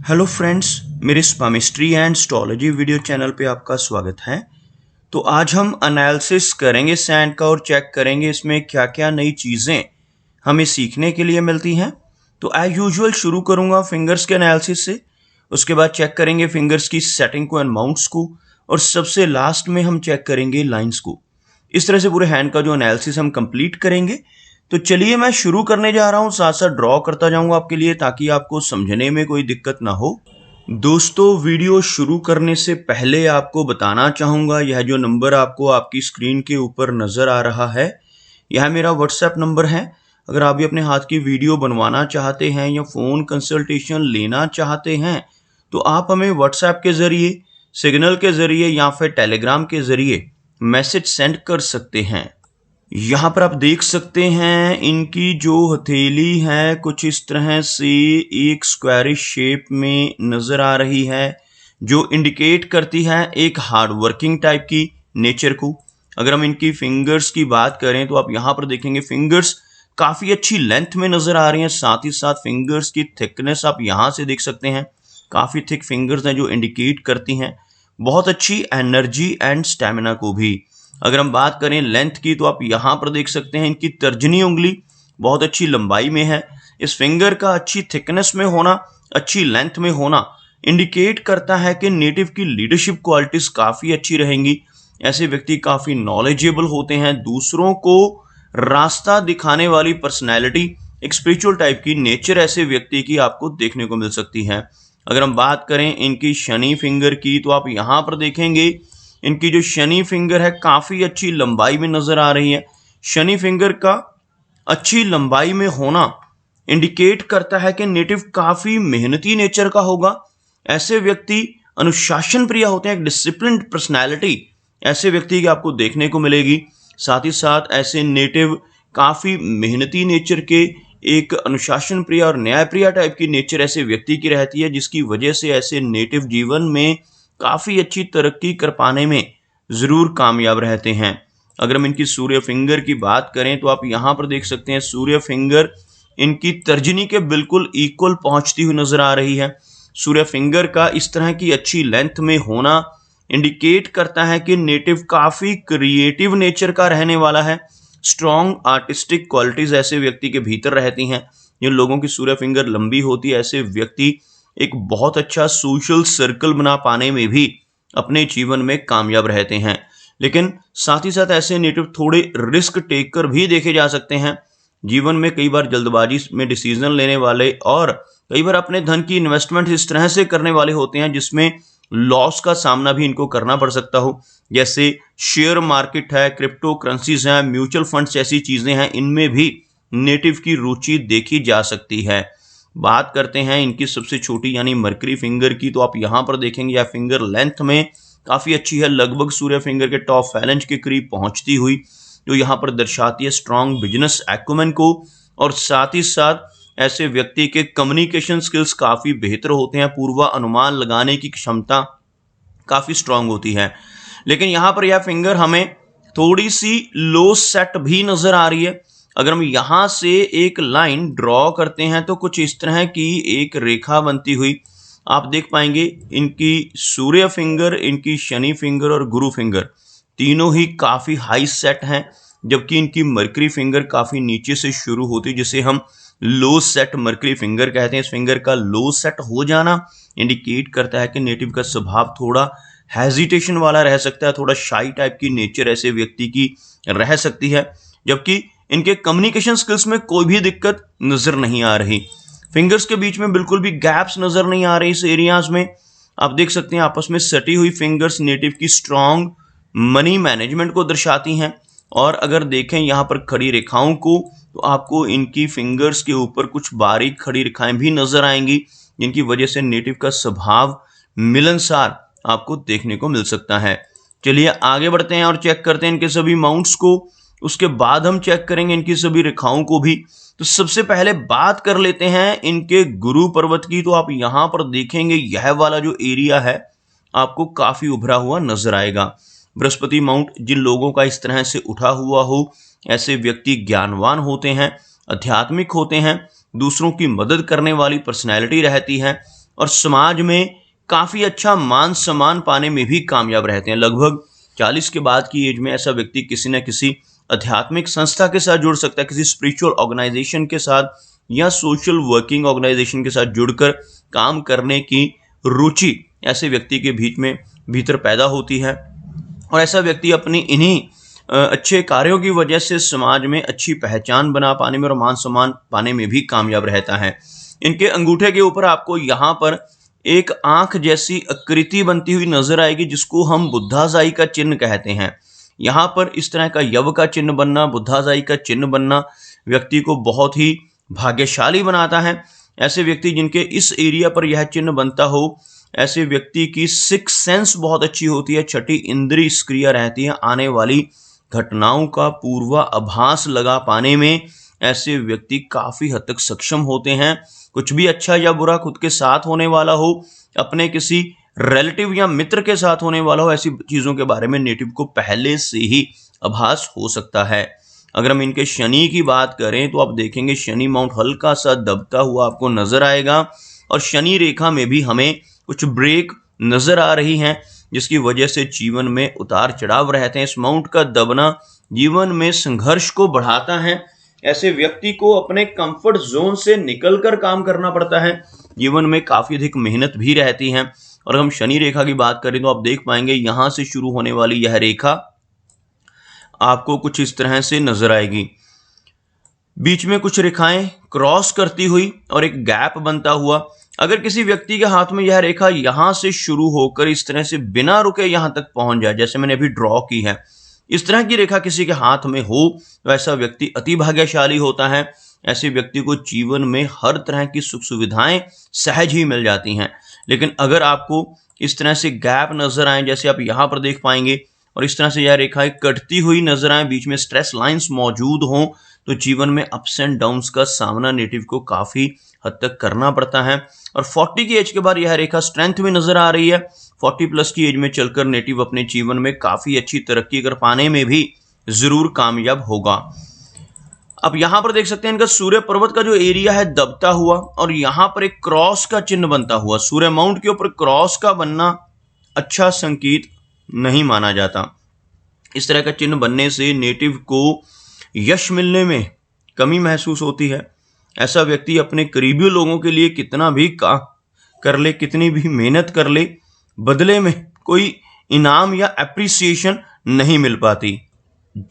Hello friends, मेरे स्पामिस्ट्री and astrology video channel पे आपका स्वागत है। तो आज हम एनालिसिस करेंगे सैंड का और चेक करेंगे इसमें क्या क्या नई चीज़ें हमें सीखने के लिए मिलती हैं। तो एज यूजुअल शुरू करूंगा फिंगर्स के एनालिसिस से, उसके बाद चेक करेंगे फिंगर्स की सेटिंग को एंड माउंट्स को, और सबसे लास्ट में हम चेक करेंगे लाइंस को। इस तरह से पूरे हैंड का जो एनालिसिस हम कंप्लीट करेंगे। तो चलिए मैं शुरू करने जा रहा हूँ, साथ साथ ड्रॉ करता जाऊंगा आपके लिए ताकि आपको समझने में कोई दिक्कत ना हो। दोस्तों, वीडियो शुरू करने से पहले आपको बताना चाहूँगा, यह जो नंबर आपको आपकी स्क्रीन के ऊपर नज़र आ रहा है, यह मेरा व्हाट्सएप नंबर है। अगर आप भी अपने हाथ की वीडियो बनवाना चाहते हैं या फ़ोन कंसल्टेशन लेना चाहते हैं तो आप हमें व्हाट्सएप के ज़रिए, सिग्नल के ज़रिए या फिर टेलीग्राम के ज़रिए मैसेज सेंड कर सकते हैं। यहाँ पर आप देख सकते हैं इनकी जो हथेली है कुछ इस तरह से एक स्क्वायरिश शेप में नज़र आ रही है, जो इंडिकेट करती है एक हार्ड वर्किंग टाइप की नेचर को। अगर हम इनकी फिंगर्स की बात करें तो आप यहाँ पर देखेंगे फिंगर्स काफ़ी अच्छी लेंथ में नज़र आ रही हैं। साथ ही साथ फिंगर्स की थिकनेस आप यहाँ से देख सकते हैं, काफ़ी थिक फिंगर्स हैं जो इंडिकेट करती हैं बहुत अच्छी एनर्जी एंड स्टेमिना को भी। अगर हम बात करें लेंथ की तो आप यहाँ पर देख सकते हैं इनकी तर्जनी उंगली बहुत अच्छी लंबाई में है। इस फिंगर का अच्छी थिकनेस में होना, अच्छी लेंथ में होना इंडिकेट करता है कि नेटिव की लीडरशिप क्वालिटीज काफ़ी अच्छी रहेंगी। ऐसे व्यक्ति काफ़ी नॉलेजेबल होते हैं, दूसरों को रास्ता दिखाने वाली पर्सनैलिटी, एक स्पिरिचुअल टाइप की नेचर ऐसे व्यक्ति की आपको देखने को मिल सकती है। अगर हम बात करें इनकी शनि फिंगर की तो आप यहाँ पर देखेंगे इनकी जो शनि फिंगर है काफ़ी अच्छी लंबाई में नज़र आ रही है। शनि फिंगर का अच्छी लंबाई में होना इंडिकेट करता है कि नेटिव काफ़ी मेहनती नेचर का होगा। ऐसे व्यक्ति अनुशासन प्रिय होते हैं, एक डिसिप्लिन्ड पर्सनैलिटी ऐसे व्यक्ति की आपको देखने को मिलेगी। साथ ही साथ ऐसे नेटिव काफ़ी मेहनती नेचर के, एक अनुशासन प्रिय और न्याय प्रिय टाइप की नेचर ऐसे व्यक्ति की रहती है, जिसकी वजह से ऐसे नेटिव जीवन में काफ़ी अच्छी तरक्की कर पाने में ज़रूर कामयाब रहते हैं। अगर हम इनकी सूर्य फिंगर की बात करें तो आप यहाँ पर देख सकते हैं सूर्य फिंगर इनकी तर्जनी के बिल्कुल इक्वल पहुँचती हुई नज़र आ रही है। सूर्य फिंगर का इस तरह की अच्छी लेंथ में होना इंडिकेट करता है कि नेटिव काफ़ी क्रिएटिव नेचर का रहने वाला है। स्ट्रॉन्ग आर्टिस्टिक क्वालिटीज़ ऐसे व्यक्ति के भीतर रहती हैं। जिन लोगों की सूर्य फिंगर लंबी होती है ऐसे व्यक्ति एक बहुत अच्छा सोशल सर्कल बना पाने में भी अपने जीवन में कामयाब रहते हैं। लेकिन साथ ही साथ ऐसे नेटिव थोड़े रिस्क टेकर भी देखे जा सकते हैं। जीवन में कई बार जल्दबाजी में डिसीजन लेने वाले और कई बार अपने धन की इन्वेस्टमेंट इस तरह से करने वाले होते हैं जिसमें लॉस का सामना भी इनको करना पड़ सकता हो। जैसे शेयर मार्केट है, क्रिप्टो करेंसीज हैं, म्यूचुअल फंड्स ऐसी चीज़ें हैं, इनमें भी नेटिव की रुचि देखी जा सकती है। बात करते हैं इनकी सबसे छोटी यानी मरकरी फिंगर की तो आप यहाँ पर देखेंगे यह फिंगर लेंथ में काफ़ी अच्छी है, लगभग सूर्य फिंगर के टॉप फैलेंज के करीब पहुँचती हुई, जो यहाँ पर दर्शाती है स्ट्रॉन्ग बिजनेस एक्यूमेन को। और साथ ही साथ ऐसे व्यक्ति के कम्युनिकेशन स्किल्स काफ़ी बेहतर होते हैं, पूर्वानुमान लगाने की क्षमता काफ़ी स्ट्रांग होती है। लेकिन यहाँ पर यह फिंगर हमें थोड़ी सी लो सेट भी नज़र आ रही है। अगर हम यहाँ से एक लाइन ड्रॉ करते हैं तो कुछ इस तरह की एक रेखा बनती हुई आप देख पाएंगे। इनकी सूर्य फिंगर, इनकी शनि फिंगर और गुरु फिंगर तीनों ही काफ़ी हाई सेट हैं, जबकि इनकी मरकरी फिंगर काफ़ी नीचे से शुरू होती है, जिसे हम लो सेट मरकरी फिंगर कहते हैं। इस फिंगर का लो सेट हो जाना इंडिकेट करता है कि नेटिव का स्वभाव थोड़ा हेजिटेशन वाला रह सकता है, थोड़ा शाई टाइप की नेचर ऐसे व्यक्ति की रह सकती है, जबकि इनके कम्युनिकेशन स्किल्स में कोई भी दिक्कत नज़र नहीं आ रही। फिंगर्स के बीच में बिल्कुल भी गैप्स नज़र नहीं आ रही। इस एरियाज में आप देख सकते हैं आपस में सटी हुई फिंगर्स नेटिव की स्ट्रॉन्ग मनी मैनेजमेंट को दर्शाती हैं। और अगर देखें यहाँ पर खड़ी रेखाओं को तो आपको इनकी फिंगर्स के ऊपर कुछ बारीक खड़ी रेखाएं भी नज़र आएंगी, जिनकी वजह से नेटिव का स्वभाव मिलनसार आपको देखने को मिल सकता है। चलिए आगे बढ़ते हैं और चेक करते हैं इनके सभी माउंट्स को। उसके बाद हम चेक करेंगे इनकी सभी रेखाओं को भी। तो सबसे पहले बात कर लेते हैं इनके गुरु पर्वत की। तो आप यहाँ पर देखेंगे यह वाला जो एरिया है आपको काफ़ी उभरा हुआ नजर आएगा। बृहस्पति माउंट जिन लोगों का इस तरह से उठा हुआ हो, ऐसे व्यक्ति ज्ञानवान होते हैं, आध्यात्मिक होते हैं, दूसरों की मदद करने वाली पर्सनैलिटी रहती है, और समाज में काफ़ी अच्छा मान सम्मान पाने में भी कामयाब रहते हैं। लगभग 40 के बाद की एज में ऐसा व्यक्ति किसी न किसी आध्यात्मिक संस्था के साथ जुड़ सकता है, किसी स्पिरिचुअल ऑर्गेनाइजेशन के साथ या सोशल वर्किंग ऑर्गेनाइजेशन के साथ जुड़कर काम करने की रुचि ऐसे व्यक्ति के भीतर पैदा होती है और ऐसा व्यक्ति अपनी इन्हीं अच्छे कार्यों की वजह से समाज में अच्छी पहचान बना पाने में और मान सम्मान पाने में भी कामयाब रहता है। इनके अंगूठे के ऊपर आपको यहाँ पर एक आंख जैसी आकृति बनती हुई नजर आएगी, जिसको हम बुद्धाजाई का चिन्ह कहते हैं। यहाँ पर इस तरह का यव का चिन्ह बनना, बुद्धाजाई का चिन्ह बनना व्यक्ति को बहुत ही भाग्यशाली बनाता है। ऐसे व्यक्ति जिनके इस एरिया पर यह चिन्ह बनता हो, ऐसे व्यक्ति की सिक्स सेंस बहुत अच्छी होती है, छठी इंद्रिय सक्रिय रहती है। आने वाली घटनाओं का पूर्वाभास लगा पाने में ऐसे व्यक्ति काफी हद तक सक्षम होते हैं। कुछ भी अच्छा या बुरा खुद के साथ होने वाला हो, अपने किसी रिलेटिव या मित्र के साथ होने वाला हो, ऐसी चीजों के बारे में नेटिव को पहले से ही आभास हो सकता है। अगर हम इनके शनि की बात करें तो आप देखेंगे शनि माउंट हल्का सा दबता हुआ आपको नजर आएगा और शनि रेखा में भी हमें कुछ ब्रेक नजर आ रही हैं, जिसकी वजह से जीवन में उतार चढ़ाव रहते हैं। इस माउंट का दबना जीवन में संघर्ष को बढ़ाता है। ऐसे व्यक्ति को अपने कंफर्ट जोन से निकलकर काम करना पड़ता है। जीवन में काफी अधिक मेहनत भी रहती है। और हम शनि रेखा की बात करें तो आप देख पाएंगे यहां से शुरू होने वाली यह रेखा आपको कुछ इस तरह से नजर आएगी, बीच में कुछ रेखाएं क्रॉस करती हुई और एक गैप बनता हुआ। अगर किसी व्यक्ति के हाथ में यह रेखा यहां से शुरू होकर इस तरह से बिना रुके यहां तक पहुंच जाए, जैसे मैंने अभी ड्रॉ की है, इस तरह की रेखा किसी के हाथ में हो तो ऐसा व्यक्ति अति भाग्यशाली होता है। ऐसे व्यक्ति को जीवन में हर तरह की सुख सुविधाएं सहज ही मिल जाती हैं। लेकिन अगर आपको इस तरह से गैप नजर आए, जैसे आप यहां पर देख पाएंगे, और इस तरह से यह रेखाएं कटती हुई नजर आए, बीच में स्ट्रेस लाइंस मौजूद हों, तो जीवन में अप्स एंड डाउन्स का सामना नेटिव को काफी हद तक करना पड़ता है। और 40 की एज के बाद यह रेखा स्ट्रेंथ में नजर आ रही है। 40 प्लस की एज में चलकर नेटिव अपने जीवन में काफी अच्छी तरक्की कर पाने में भी जरूर कामयाब होगा। अब यहां पर देख सकते हैं इनका सूर्य पर्वत का जो एरिया है दबता हुआ और यहां पर एक क्रॉस का चिन्ह बनता हुआ। सूर्य माउंट के ऊपर क्रॉस का बनना अच्छा संकेत नहीं माना जाता। इस तरह का चिन्ह बनने से नेटिव को यश मिलने में कमी महसूस होती है। ऐसा व्यक्ति अपने करीबी लोगों के लिए कितना भी कर ले, कितनी भी मेहनत कर ले, बदले में कोई इनाम या एप्रिसिएशन नहीं मिल पाती,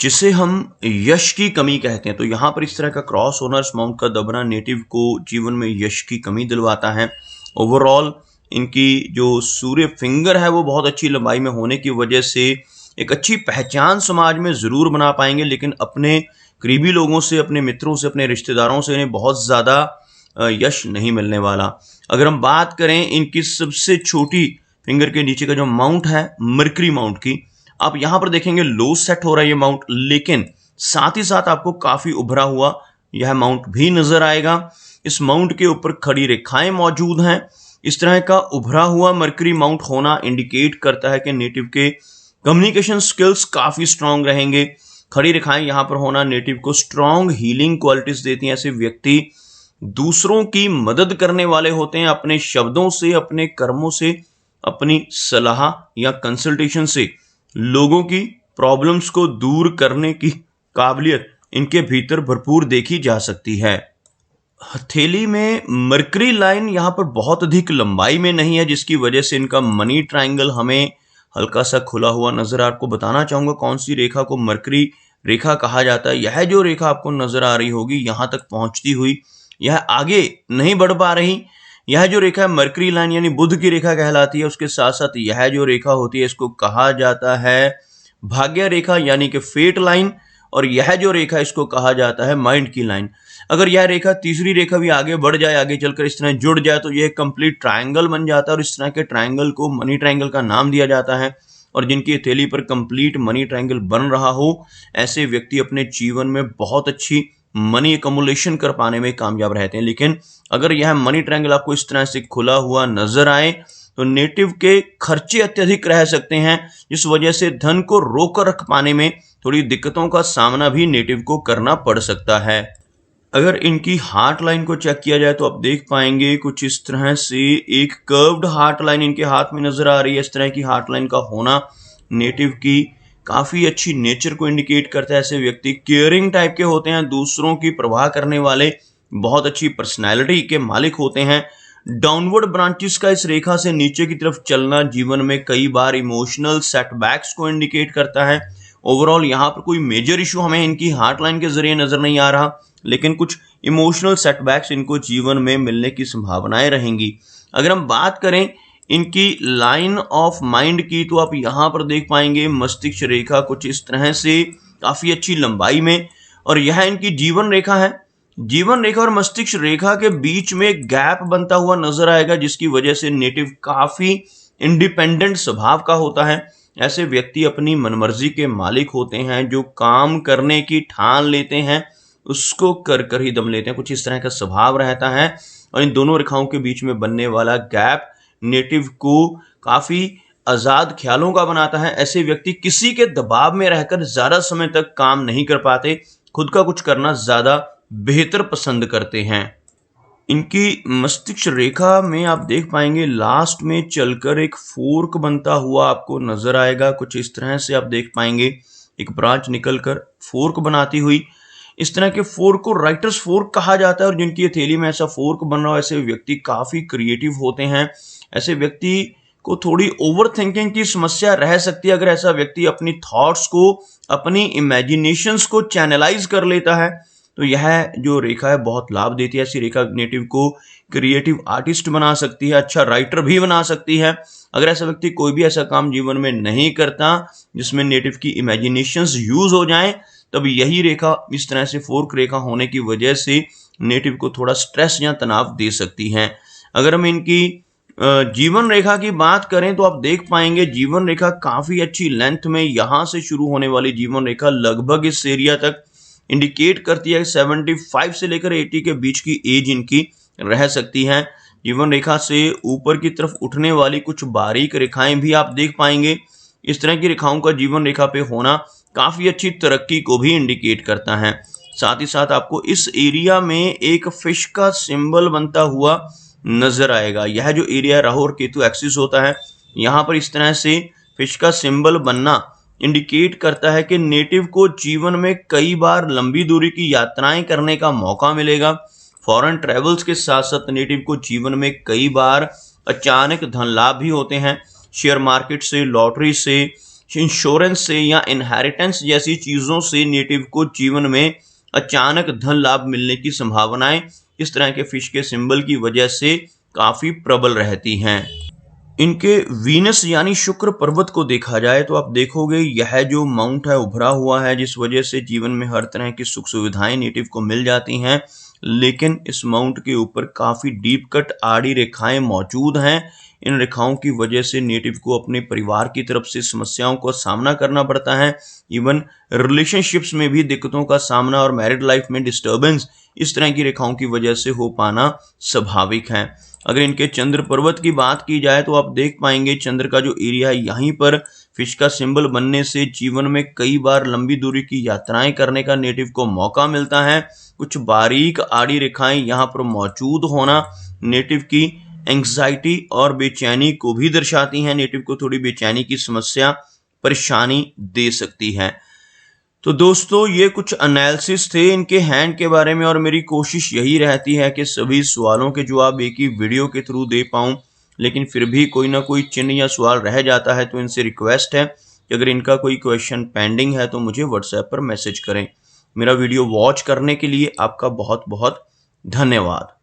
जिसे हम यश की कमी कहते हैं। तो यहाँ पर इस तरह का क्रॉस होना, माउंट का दबना नेटिव को जीवन में यश की कमी दिलवाता है। ओवरऑल इनकी जो सूर्य फिंगर है वो बहुत अच्छी लंबाई में होने की वजह से एक अच्छी पहचान समाज में जरूर बना पाएंगे, लेकिन अपने करीबी लोगों से, अपने मित्रों से, अपने रिश्तेदारों से इन्हें बहुत ज़्यादा यश नहीं मिलने वाला। अगर हम बात करें इनकी सबसे छोटी फिंगर के नीचे का जो माउंट है मरकरी माउंट की, आप यहाँ पर देखेंगे लो सेट हो रहा है ये माउंट, लेकिन साथ ही साथ आपको काफ़ी उभरा हुआ यह माउंट भी नजर आएगा। इस माउंट के ऊपर खड़ी रेखाएं मौजूद हैं। इस तरह का उभरा हुआ मरकरी माउंट होना इंडिकेट करता है कि नेटिव के कम्युनिकेशन स्किल्स काफ़ी स्ट्रांग रहेंगे। खड़ी रेखाएं यहाँ पर होना नेटिव को स्ट्रांग हीलिंग क्वालिटीज देती हैं। ऐसे व्यक्ति दूसरों की मदद करने वाले होते हैं। अपने शब्दों से, अपने कर्मों से, अपनी सलाह या कंसल्टेशन से लोगों की प्रॉब्लम्स को दूर करने की काबिलियत इनके भीतर भरपूर देखी जा सकती है। हथेली में मरकरी लाइन यहाँ पर बहुत अधिक लंबाई में नहीं है, जिसकी वजह से इनका मनी ट्रायंगल हमें हल्का सा खुला हुआ नजर। आपको बताना चाहूंगा कौन सी रेखा को मरकरी रेखा कहा जाता है। यह जो रेखा आपको नजर आ रही होगी यहां तक पहुंचती हुई, यह आगे नहीं बढ़ पा रही, यह जो रेखा है मरकरी लाइन यानी बुध की रेखा कहलाती है। उसके साथ साथ यह जो रेखा होती है इसको कहा जाता है भाग्य रेखा यानी कि फेट लाइन, और यह जो रेखा इसको कहा जाता है माइंड की लाइन। अगर यह रेखा तीसरी रेखा भी आगे बढ़ जाए, आगे चलकर इस तरह जुड़ जाए, तो यह कंप्लीट ट्रायंगल बन जाता है और इस तरह के ट्रायंगल को मनी ट्रायंगल का नाम दिया जाता है। और जिनकी हथेली पर कंप्लीट मनी ट्रायंगल बन रहा हो, ऐसे व्यक्ति अपने जीवन में बहुत अच्छी मनी एकमुलेशन कर पाने में कामयाब रहते हैं। लेकिन अगर यह मनी ट्रायंगल आपको इस तरह से खुला हुआ नजर आए तो नेटिव के खर्चे अत्यधिक रह सकते हैं, जिस वजह से धन को रोक कर रख पाने में थोड़ी दिक्कतों का सामना भी नेटिव को करना पड़ सकता है। अगर इनकी हार्ट लाइन को चेक किया जाए तो आप देख पाएंगे कुछ इस तरह से एक कर्व्ड हार्ट लाइन इनके हाथ में नजर आ रही है। इस तरह की हार्ट लाइन का होना नेटिव की काफी अच्छी नेचर को इंडिकेट करता है। ऐसे व्यक्ति केयरिंग टाइप के होते हैं, दूसरों की परवाह करने वाले, बहुत अच्छी पर्सनैलिटी के मालिक होते हैं। डाउनवर्ड ब्रांचेस का इस रेखा से नीचे की तरफ चलना जीवन में कई बार इमोशनल सेटबैक्स को इंडिकेट करता है। ओवरऑल यहाँ पर कोई मेजर इशू हमें इनकी हार्ट लाइन के जरिए नजर नहीं आ रहा, लेकिन कुछ इमोशनल सेटबैक्स इनको जीवन में मिलने की संभावनाएं रहेंगी। अगर हम बात करें इनकी लाइन ऑफ माइंड की तो आप यहाँ पर देख पाएंगे मस्तिष्क रेखा कुछ इस तरह से काफी अच्छी लंबाई में, और यह इनकी जीवन रेखा है। जीवन रेखा और मस्तिष्क रेखा के बीच में एक गैप बनता हुआ नजर आएगा, जिसकी वजह से नेटिव काफी इंडिपेंडेंट स्वभाव का होता है। ऐसे व्यक्ति अपनी मनमर्जी के मालिक होते हैं, जो काम करने की ठान लेते हैं उसको कर कर ही दम लेते हैं, कुछ इस तरह का स्वभाव रहता है। और इन दोनों रेखाओं के बीच में बनने वाला गैप नेटिव को काफी आजाद ख्यालों का बनाता है। ऐसे व्यक्ति किसी के दबाव में रहकर ज्यादा समय तक काम नहीं कर पाते, खुद का कुछ करना ज्यादा बेहतर पसंद करते हैं। इनकी मस्तिष्क रेखा में आप देख पाएंगे लास्ट में चलकर एक फोर्क बनता हुआ आपको नजर आएगा। कुछ इस तरह से आप देख पाएंगे एक ब्रांच निकलकर फोर्क बनाती हुई। इस तरह के फोर्क को राइटर्स फोर्क कहा जाता है, और जिनकी हथेली में ऐसा फोर्क बन रहा हो ऐसे व्यक्ति काफी क्रिएटिव होते हैं। ऐसे व्यक्ति को थोड़ी ओवर थिंकिंग की समस्या रह सकती है। अगर ऐसा व्यक्ति अपनी थॉट्स को, अपनी इमेजिनेशंस को चैनलाइज कर लेता है तो यह जो रेखा है बहुत लाभ देती है। ऐसी रेखा नेटिव को क्रिएटिव आर्टिस्ट बना सकती है, अच्छा राइटर भी बना सकती है। अगर ऐसा व्यक्ति कोई भी ऐसा काम जीवन में नहीं करता जिसमें नेटिव की इमेजिनेशंस यूज हो जाएं, तब यही रेखा इस तरह से फोर्क रेखा होने की वजह से नेटिव को थोड़ा स्ट्रेस या तनाव दे सकती है। अगर हम इनकी जीवन रेखा की बात करें तो आप देख पाएंगे जीवन रेखा काफी अच्छी लेंथ में, यहां से शुरू होने वाली जीवन रेखा लगभग इस एरिया तक इंडिकेट करती है 75 से लेकर 80 के बीच की एज इनकी रह सकती है। जीवन रेखा से ऊपर की तरफ उठने वाली कुछ बारीक रेखाएं भी आप देख पाएंगे। इस तरह की रेखाओं का जीवन रेखा पे होना काफी अच्छी तरक्की को भी इंडिकेट करता है। साथ ही साथ आपको इस एरिया में एक फिश का सिंबल बनता हुआ नजर आएगा। यह जो एरिया राहु और केतु एक्सिस होता है, यहाँ पर इस तरह से फिश का सिंबल बनना इंडिकेट करता है कि नेटिव को जीवन में कई बार लंबी दूरी की यात्राएं करने का मौका मिलेगा। फॉरेन ट्रेवल्स के साथ साथ नेटिव को जीवन में कई बार अचानक धन लाभ भी होते हैं। शेयर मार्केट से, लॉटरी से, इंश्योरेंस से या इनहेरिटेंस जैसी चीजों से नेटिव को जीवन में अचानक धन लाभ मिलने की संभावनाएं इस तरह के फिश के सिंबल की वजह से काफी प्रबल रहती हैं। इनके वीनस यानी शुक्र पर्वत को देखा जाए तो आप देखोगे यह जो माउंट है उभरा हुआ है, जिस वजह से जीवन में हर तरह की सुख सुविधाएं नेटिव को मिल जाती हैं। लेकिन इस माउंट के ऊपर काफी डीप कट आड़ी रेखाएं मौजूद हैं। इन रेखाओं की वजह से नेटिव को अपने परिवार की तरफ से समस्याओं का सामना करना पड़ता है। इवन रिलेशनशिप्स में भी दिक्कतों का सामना और मैरिड लाइफ में डिस्टर्बेंस इस तरह की रेखाओं की वजह से हो पाना स्वाभाविक है। अगर इनके चंद्र पर्वत की बात की जाए तो आप देख पाएंगे चंद्र का जो एरिया है यहीं पर फिश का सिंबल बनने से जीवन में कई बार लंबी दूरी की यात्राएं करने का नेटिव को मौका मिलता है। कुछ बारीक आड़ी रेखाएं यहाँ पर मौजूद होना नेटिव की एंग्जाइटी और बेचैनी को भी दर्शाती हैं। नेटिव को थोड़ी बेचैनी की समस्या परेशानी दे सकती है। तो दोस्तों ये कुछ एनालिसिस थे इनके हैंड के बारे में, और मेरी कोशिश यही रहती है कि सभी सवालों के जवाब एक ही वीडियो के थ्रू दे पाऊं। लेकिन फिर भी कोई ना कोई चिन्ह या सवाल रह जाता है, तो इनसे रिक्वेस्ट है कि अगर इनका कोई क्वेश्चन पेंडिंग है तो मुझे व्हाट्सएप पर मैसेज करें। मेरा वीडियो वॉच करने के लिए आपका बहुत बहुत धन्यवाद।